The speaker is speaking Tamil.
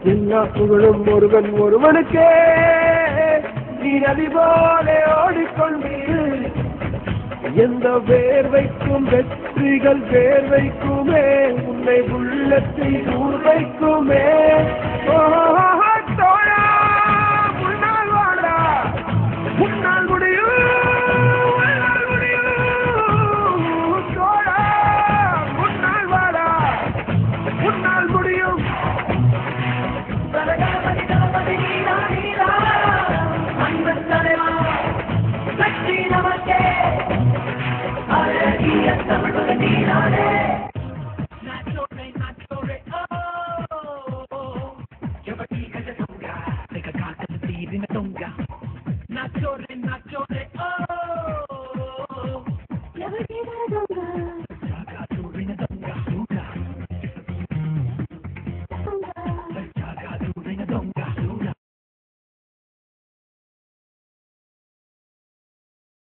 எல்லா புகழும் ஒருவன் ஒருவனுக்கே, நீ நதி போல ஓடிக்கொண்டீரு. எந்த வேர்வைக்கும் வெற்றிகள் வேர்வைக்குமே, உன்னை உள்ளத்தில் ஊர் வைக்குமே. தோழா முன்னால் வாடா, முன்னால் முடியும், முன்னால் முடியும். தோழா முன்னால் வாடா, முன்னால் முடியும். Nachore,